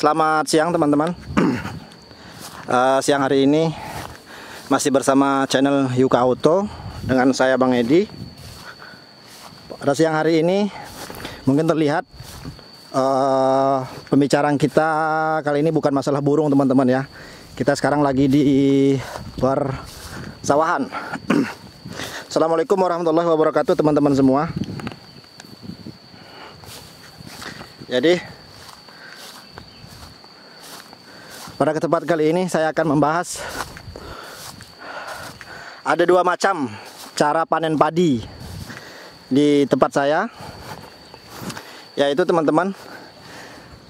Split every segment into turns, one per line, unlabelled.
Selamat siang teman-teman. Siang hari ini masih bersama channel Yuka Auto dengan saya Bang Edi. Pada siang hari ini mungkin terlihat pembicaraan kita kali ini bukan masalah burung teman-teman ya. Kita sekarang lagi di persawahan. Assalamualaikum warahmatullahi wabarakatuh teman-teman semua. Jadi pada kesempatan kali ini saya akan membahas ada dua macam cara panen padi di tempat saya, yaitu teman-teman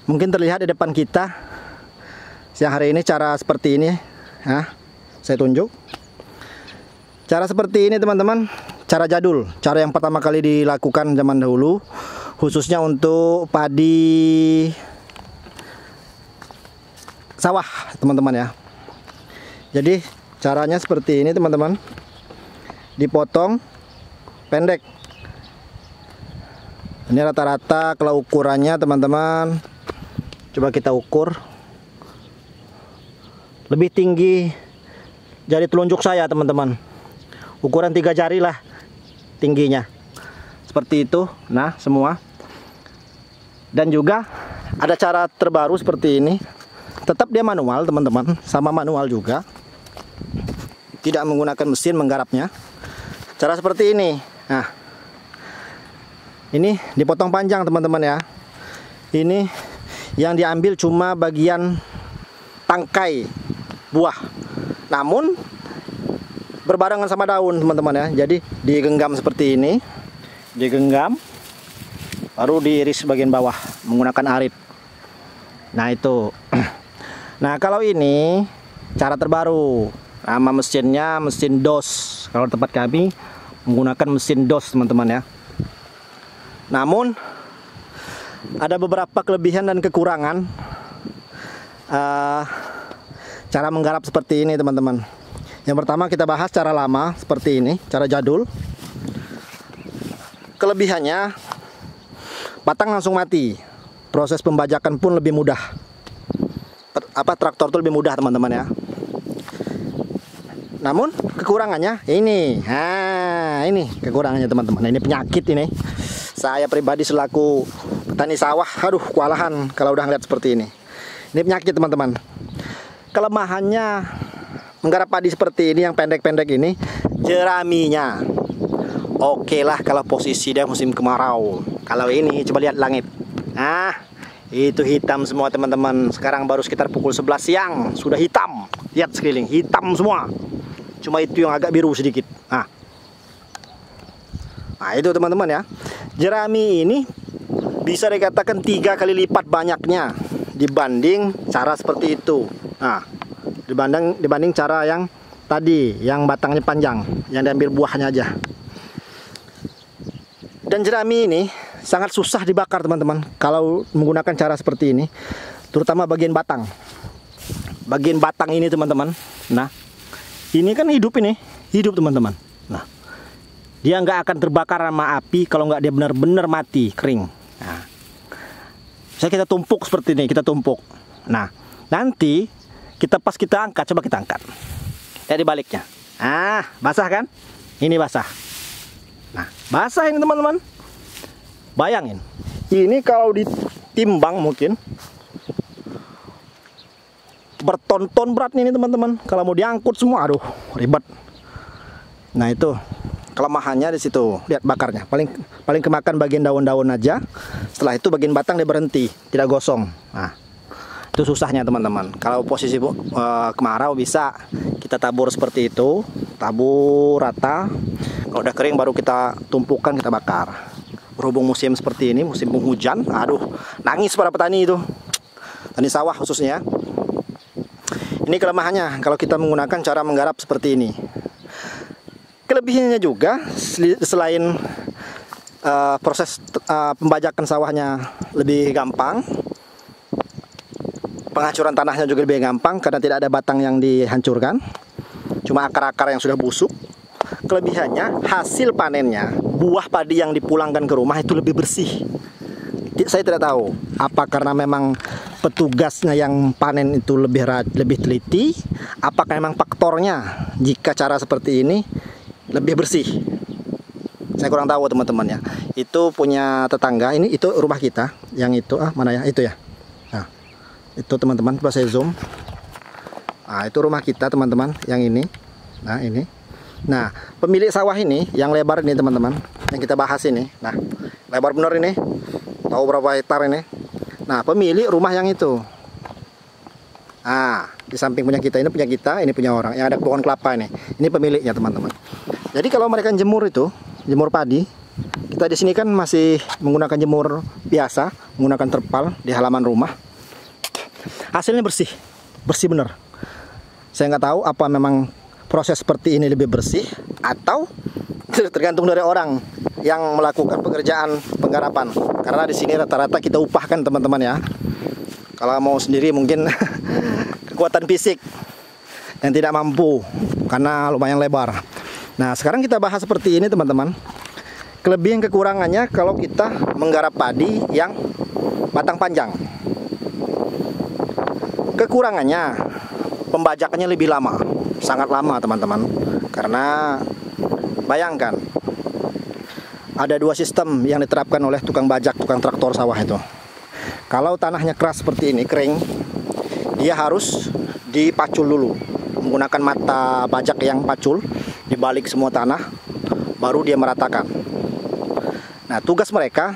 mungkin terlihat di depan kita siang hari ini cara seperti ini ya, saya tunjuk cara seperti ini teman-teman, cara jadul, cara yang pertama kali dilakukan zaman dahulu khususnya untuk padi sawah teman-teman ya. Jadi caranya seperti ini teman-teman, dipotong pendek. Ini rata-rata kalau ukurannya teman-teman, coba kita ukur, lebih tinggi jari telunjuk saya teman-teman, ukuran 3 jari lah tingginya, seperti itu. Nah semua, dan juga ada cara terbaru seperti ini. Tetap dia manual teman-teman, sama manual juga, tidak menggunakan mesin menggarapnya. Cara seperti ini. Nah, ini dipotong panjang teman-teman ya. Ini yang diambil cuma bagian tangkai buah, namun berbarengan sama daun teman-teman ya. Jadi digenggam seperti ini, digenggam, baru diiris bagian bawah menggunakan arit. Nah itu. Nah kalau ini cara terbaru, nama mesinnya mesin DOS. Kalau tempat kami menggunakan mesin DOS teman-teman ya. Namun ada beberapa kelebihan dan kekurangan cara menggarap seperti ini teman-teman. Yang pertama kita bahas cara lama seperti ini, cara jadul. Kelebihannya batang langsung mati, proses pembajakan pun lebih mudah. Traktor itu lebih mudah teman-teman ya. Namun kekurangannya ini, ini kekurangannya teman-teman. Nah, ini penyakit ini. Saya pribadi selaku petani sawah, aduh kewalahan kalau udah ngeliat seperti ini. Ini penyakit teman-teman. Kelemahannya menggarap padi seperti ini yang pendek-pendek ini, jeraminya. Oke lah kalau posisi dia musim kemarau. Kalau ini coba lihat langit. Itu hitam semua teman-teman. Sekarang baru sekitar pukul 11 siang sudah hitam. Lihat sekeliling hitam semua. Cuma itu yang agak biru sedikit. Nah itu teman-teman ya. Jerami ini bisa dikatakan 3 kali lipat banyaknya dibanding cara seperti itu. Nah, dibanding cara yang tadi yang batangnya panjang, yang diambil buahnya aja. Dan jerami ini sangat susah dibakar teman-teman kalau menggunakan cara seperti ini, terutama bagian batang. Bagian batang ini teman-teman. Nah, ini kan hidup teman-teman. Nah, dia nggak akan terbakar sama api kalau nggak dia benar-benar mati kering. Nah, bisa kita tumpuk seperti ini, kita tumpuk. Nah, nanti pas kita angkat, coba kita angkat. Jadi baliknya. Basah kan? Ini basah. Nah, basah ini teman-teman. Bayangin, ini kalau ditimbang mungkin berton-ton berat ini teman-teman. Kalau mau diangkut semua, aduh ribet. Nah itu kelemahannya di situ. Lihat bakarnya, paling kemakan bagian daun-daun aja. Setelah itu bagian batang dia berhenti, tidak gosong. Nah itu susahnya teman-teman. Kalau posisi kemarau bisa kita tabur seperti itu, tabur rata. Kalau udah kering baru kita tumpukan, kita bakar. Berhubung musim seperti ini, musim penghujan, aduh nangis para petani itu, petani sawah khususnya. Ini kelemahannya kalau kita menggunakan cara menggarap seperti ini. Kelebihannya juga selain proses pembajakan sawahnya lebih gampang, penghancuran tanahnya juga lebih gampang karena tidak ada batang yang dihancurkan, cuma akar-akar yang sudah busuk. Kelebihannya hasil panennya, buah padi yang dipulangkan ke rumah itu lebih bersih. Saya tidak tahu apa karena memang petugasnya yang panen itu lebih teliti, apakah memang faktornya jika cara seperti ini lebih bersih? Saya kurang tahu teman-teman ya. Itu punya tetangga, ini itu rumah kita, yang itu mana ya, itu ya. Nah, itu teman-teman, coba saya zoom. Nah, itu rumah kita teman-teman, yang ini. Nah, ini. Nah, pemilik sawah ini, yang lebar ini teman-teman, yang kita bahas ini. Nah, lebar bener ini. Tahu berapa hektar ini? Nah, pemilik rumah yang itu. Nah, di samping punya kita, ini punya orang. Yang ada pohon kelapa ini. Ini pemiliknya teman-teman. Jadi kalau mereka jemur itu, jemur padi, kita di sini kan masih menggunakan jemur biasa, menggunakan terpal di halaman rumah. Hasilnya bersih, bersih bener. Saya nggak tahu apa memang proses seperti ini lebih bersih atau tergantung dari orang yang melakukan pekerjaan penggarapan. Karena di sini rata-rata kita upahkan teman-teman ya. Kalau mau sendiri mungkin kekuatan fisik yang tidak mampu karena lumayan lebar. Nah, sekarang kita bahas seperti ini teman-teman. Kelebihan kekurangannya kalau kita menggarap padi yang batang panjang. Kekurangannya pembajakannya lebih lama, sangat lama teman-teman. Karena bayangkan ada dua sistem yang diterapkan oleh tukang bajak, tukang traktor sawah itu. Kalau tanahnya keras seperti ini, kering, dia harus dipacul dulu menggunakan mata bajak yang pacul, dibalik semua tanah, baru dia meratakan. Nah, tugas mereka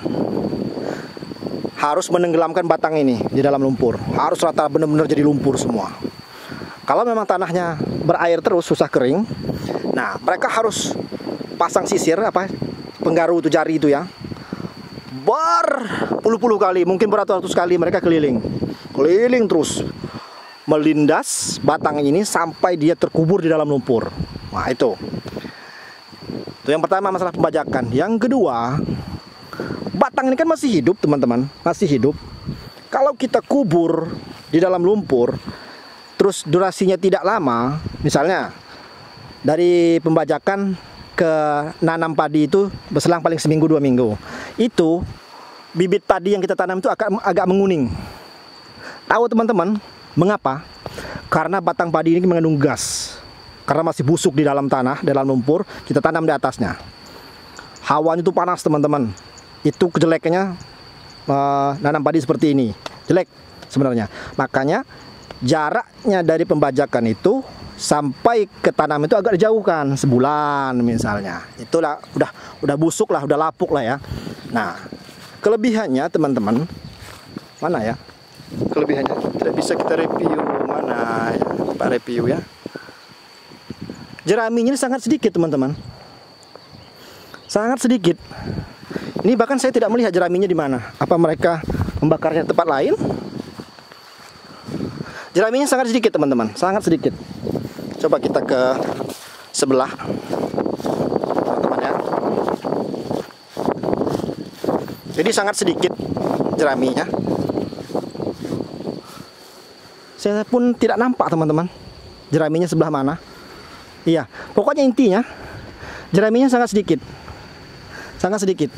harus menenggelamkan batang ini di dalam lumpur. Harus rata benar-benar jadi lumpur semua. Kalau memang tanahnya berair terus, susah kering, nah mereka harus pasang sisir penggaru itu, jari itu ya, berpuluh-puluh kali, mungkin beratus-ratus kali mereka keliling terus melindas batang ini sampai dia terkubur di dalam lumpur. Nah, itu yang pertama, masalah pembajakan. Yang kedua, batang ini kan masih hidup teman-teman, masih hidup. Kalau kita kubur di dalam lumpur terus durasinya tidak lama, misalnya dari pembajakan ke nanam padi itu berselang paling seminggu 2 minggu, itu bibit padi yang kita tanam itu agak menguning. Tahu teman-teman mengapa? Karena batang padi ini mengandung gas. Karena masih busuk di dalam tanah, dalam lumpur, kita tanam di atasnya. Hawanya itu panas teman-teman. Itu kejelekannya nanam padi seperti ini. Jelek sebenarnya. Makanya jaraknya dari pembajakan itu sampai ke tanam itu agak dijauhkan, sebulan misalnya. Itulah udah busuk lah, udah lapuk lah ya. Nah, kelebihannya teman-teman, mana ya? Kelebihannya tidak bisa kita review, mana ya? Pak review ya. Jeraminya ini sangat sedikit teman-teman. Sangat sedikit. Ini bahkan saya tidak melihat jeraminya di mana. Apa mereka membakarnya tempat lain? Jeraminya sangat sedikit teman-teman, sangat sedikit. Coba kita ke sebelah teman-teman ya. Jadi sangat sedikit jeraminya. Saya pun tidak nampak teman-teman jeraminya sebelah mana. Iya, pokoknya intinya jeraminya sangat sedikit. Sangat sedikit.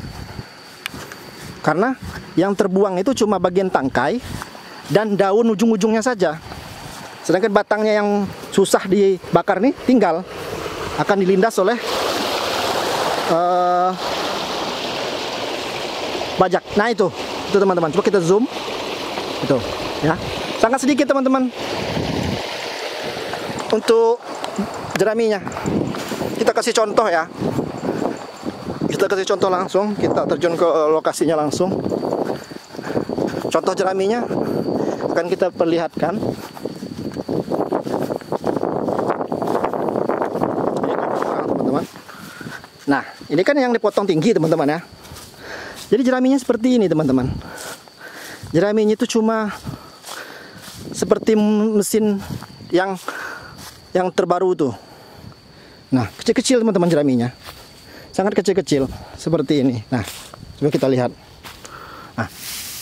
Karena yang terbuang itu cuma bagian tangkai dan daun ujung-ujungnya saja. Sedangkan batangnya yang susah dibakar nih tinggal akan dilindas oleh bajak. Nah itu teman-teman. Coba kita zoom. Itu ya. Sangat sedikit teman-teman untuk jeraminya. Kita kasih contoh ya. Kita kasih contoh langsung. Kita terjun ke lokasinya langsung. Contoh jeraminya akan kita perlihatkan. Nah, ini kan yang dipotong tinggi teman-teman ya. Jadi jeraminya seperti ini teman-teman. Jeraminya itu cuma seperti mesin yang terbaru tuh. Nah, kecil-kecil teman-teman jeraminya. Sangat kecil-kecil seperti ini. Nah, coba kita lihat. Nah,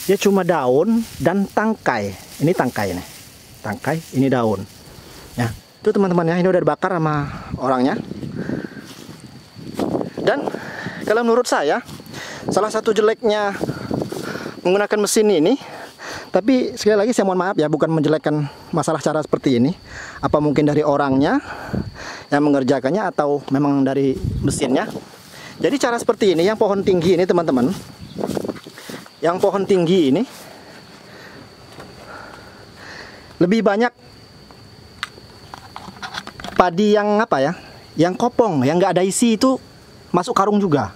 dia cuma daun dan tangkai. Ini tangkai nih. Tangkai, ini daun. Ya, itu teman-teman ya, ini udah dibakar sama orangnya. Dan kalau menurut saya, salah satu jeleknya menggunakan mesin ini, Tapi sekali lagi saya mohon maaf ya, bukan menjelekkan masalah cara seperti ini. Apa mungkin dari orangnya yang mengerjakannya atau memang dari mesinnya. Jadi cara seperti ini, yang pohon tinggi ini teman-teman, yang pohon tinggi ini lebih banyak padi yang apa ya, yang kopong, yang nggak ada isi itu masuk karung juga.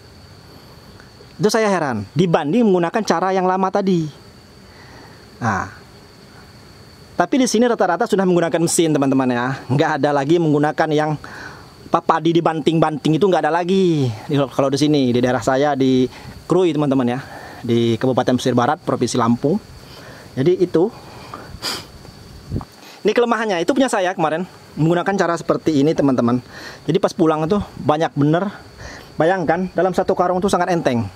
Itu saya heran, dibanding menggunakan cara yang lama tadi. Nah, tapi di sini rata-rata sudah menggunakan mesin teman-teman ya, nggak ada lagi menggunakan yang padi dibanting-banting, itu nggak ada lagi. Kalau di sini di daerah saya di Krui teman-teman ya, di Kabupaten Pesisir Barat, Provinsi Lampung. Jadi itu, ini kelemahannya. Itu punya saya kemarin menggunakan cara seperti ini teman-teman. Jadi pas pulang itu banyak bener. Bayangkan dalam satu karung itu sangat enteng.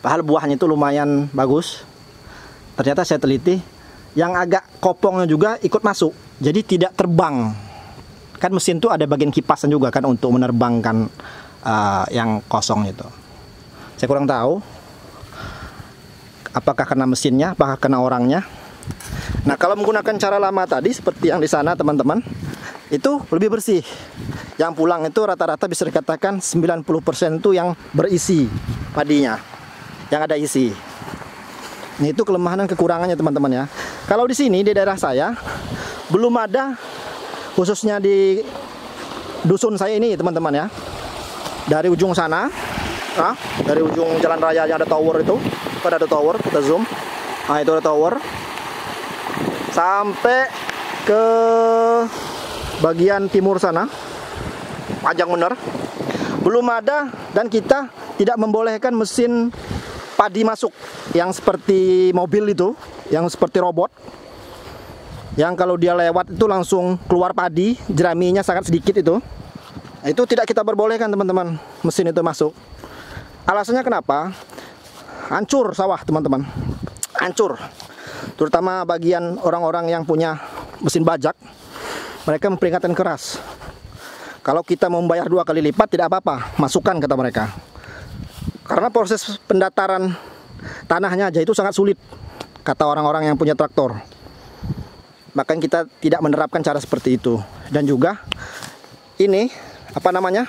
Padahal buahnya itu lumayan bagus. Ternyata saya teliti, yang agak kopongnya juga ikut masuk. Jadi tidak terbang. Kan mesin itu ada bagian kipasan juga kan untuk menerbangkan yang kosong itu. Saya kurang tahu apakah kena mesinnya, apakah kena orangnya. Nah, kalau menggunakan cara lama tadi seperti yang di sana teman-teman, itu lebih bersih. Yang pulang itu rata-rata bisa dikatakan 90% itu yang berisi padinya, yang ada isi. Ini itu kelemahan dan kekurangannya teman-teman ya. Kalau di sini di daerah saya belum ada, khususnya di dusun saya ini teman-teman ya. Dari ujung sana, dari ujung jalan raya yang ada tower itu, pada ada tower, kita zoom. Nah, itu ada tower. Sampai ke bagian timur sana, panjang bener. Belum ada, dan kita tidak membolehkan mesin padi masuk yang seperti mobil itu, yang seperti robot, yang kalau dia lewat itu langsung keluar padi, jeraminya sangat sedikit itu. Nah, itu tidak kita perbolehkan teman-teman, mesin itu masuk. Alasannya kenapa? Hancur sawah teman-teman, hancur. Terutama bagian orang-orang yang punya mesin bajak, mereka memperingatkan keras. Kalau kita membayar 2 kali lipat tidak apa-apa, masukkan kata mereka. Karena proses pendataran tanahnya aja itu sangat sulit, kata orang-orang yang punya traktor. Makanya kita tidak menerapkan cara seperti itu. Dan juga ini apa namanya,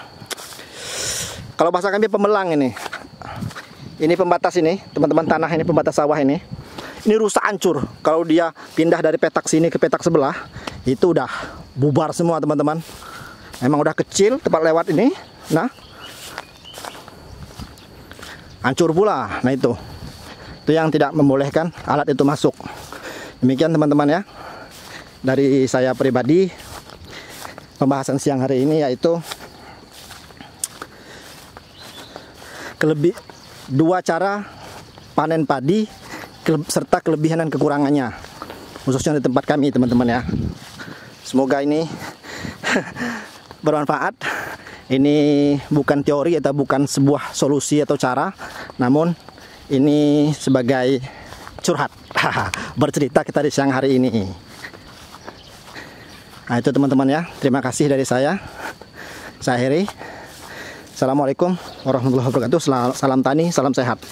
kalau bahasa kami pemelang ini pembatas ini teman-teman, tanah ini pembatas sawah ini rusak hancur. Kalau dia pindah dari petak sini ke petak sebelah, itu udah bubar semua teman-teman. Emang udah kecil tempat lewat ini, nah hancur pula. Nah itu yang tidak membolehkan alat itu masuk. Demikian teman-teman ya, dari saya pribadi pembahasan siang hari ini, yaitu dua cara panen padi serta kelebihan dan kekurangannya, khususnya di tempat kami teman-teman ya. Semoga ini bermanfaat. Ini bukan teori atau bukan sebuah solusi atau cara, namun ini sebagai curhat, bercerita kita di siang hari ini. Nah itu teman-teman ya, terima kasih dari saya akhiri. Assalamualaikum warahmatullahi wabarakatuh. Salam tani, salam sehat.